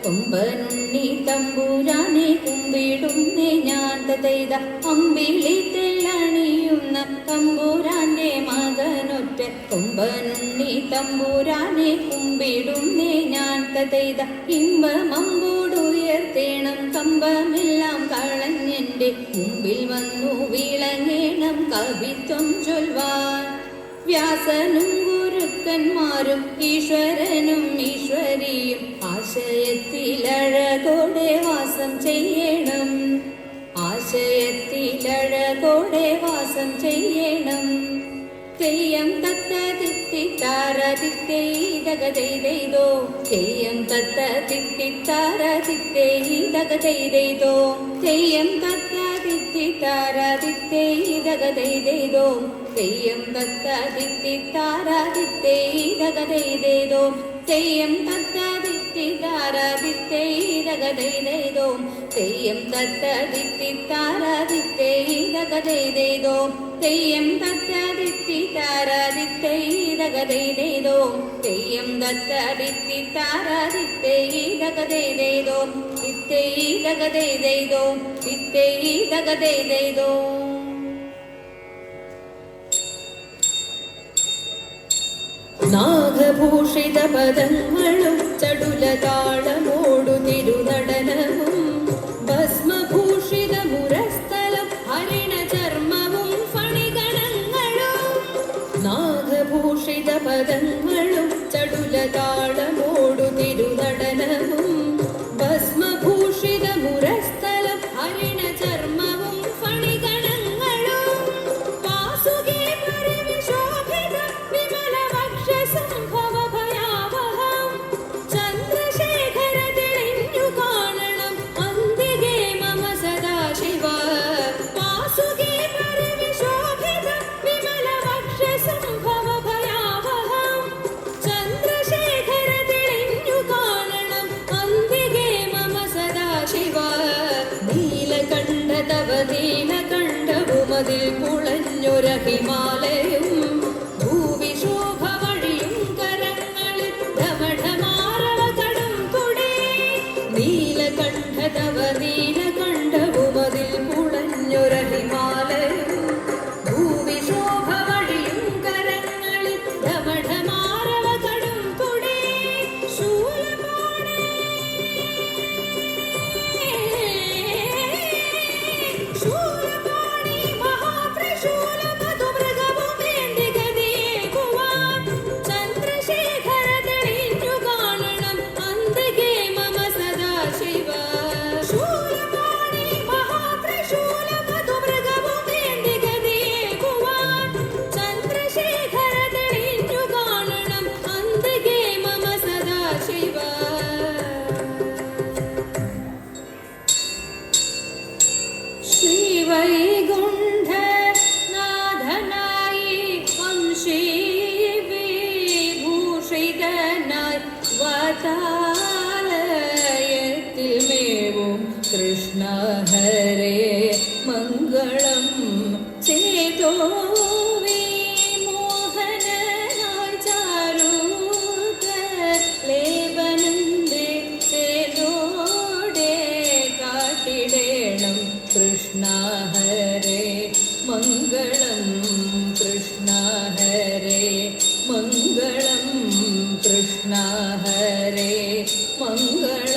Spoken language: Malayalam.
കൊമ്പനുണ്ണി തമ്പുരാനെ കുമ്പിടുന്നേ ഞാൻ തതൈത അമ്പിളി തെല്ലണിയുന്ന തമ്പുരാന്റെ മകനൊറ്റ കൊമ്പനുണ്ണി തമ്പുരാനെ കുമ്പിടുന്നേ ഞാൻ തതൈത ഇമ്പമമ്പോടുയർത്തേണം കമ്പമെല്ലാം കളഞ്ഞെന്റെ മുമ്പിൽ വന്നു വിളങ്ങേണം കവിത്വം ചൊൽവാൻ വ്യാസനും ഗുരുക്കന്മാരും ഈശ്വരനും ഈശ്വരിയും ആശയത്തിലഴകോടെ വാസം ചെയ്യണം, ആശയത്തിലഴകോടെ വാസം ചെയ്യണം. തെയ്യം തത്ത തിത്തിത്താര തിത്തേതകതെയ്തോ, തെയ്യം തത്ത തിത്തിത്താര തിത്തേതകതെയ്തോ, തെയ്യം തത്ത തിത്തിത്താര തിത്തേതകതെയ്തോ, തെയ്യം തത്ത തിത്തിത്താര തിത്തേതകതെയ്തോ, തെയ്യം തത്ത തിത്തിത്താര തിത്തേതകതെയ്തോ, തെയ്യം തത്ത തിത്തിത്താര തിത്തേതകതെയ്തോ, തെയ്യം തത്ത തിത്തിത്താര തിത്തേതകതെയ്തോ, തെയ്യം തത്ത തിത്തിത്താര തിത്തേതകതെയ്തോ, തിത്തേതകതെയ്തോ, തിത്തേതകതെയ്തോ. നാഗഭൂഷിത പദങ്ങളും ചടുലതാളമോടു തിരുനടനവും ഭസ്മഭൂഷിത മുരസ്ഥലം ഹരിണ ചർമ്മവും ഫണിഗണങ്ങളും. നാഗഭൂഷിത പദങ്ങളും ചടുലതാളമോടു തിരുനടനവും ഭസ്മഭൂഷിത മുരസ്ഥലം ഹരിണ ചർമ്മവും ഫണിഗണങ്ങളും. വാസുകി പരിവിശോഭിത വിമല വക്ഷസംഭവ ഭയാവഹം ചന്ദ്രശേഖര തെളിഞ്ഞു കാണണം അന്തികേ മമ സദാശിവ. വാസുകി പരിവിശോഭിത വിമല വക്ഷസംഭവ ഭയാവഹം ചന്ദ്രശേഖര തെളിഞ്ഞു കാണണം അന്തികേ മമ സദാശിവ. നീലകണ്ഠ തവ നീലകണ്ഠവുമതിൽ കുളഞ്ഞൊര ഹിമാലയം ഭൂവിശോഭ വഴിയും കരങ്ങളിൽ ധമഠമാരവ കടും തുടി. നീലകണ്ഠ തവ നീലകണ്ഠവുമതിൽ കുളഞ്ഞൊര ഹിമാലയം ഭൂവിശോഭ വഴിയും കരങ്ങളിൽ ധമഠമാരവ കടും തുടി. ശൂലപാണി ശൂലപാണി മഹാത്രിശൂല മധുമൃഗവുമേന്തി ഗതിയേകുവാൻ ചന്ദ്രശേഖര തെളിഞ്ഞു കാണണം അന്തികേ മമ സദാശിവ. ശൂലപാണി മഹാത്രിശൂല മധുമൃഗവുമേന്തി ഗതിയേകുവാൻ ചന്ദ്രശേഖര തെളിഞ്ഞു കാണണം അന്തികേ മമ സദാശിവ. ശ്രീവൈകുണ്ഠനാഥനായി വംശീ വിഭൂഷിതനായി വാതാലയത്തിൽ മേവും കൃഷ്ണ ഹരേ മംഗളം. ചേതോ വിമോഹനായി ചാരുതലേപനന്റെ ചേതോടെ കാട്ടിടേണം കൃഷ്ണ ഹരേ മംഗളം, കൃഷ്ണ ഹരേ മംഗളം, കൃഷ്ണ ഹരേ മംഗളം.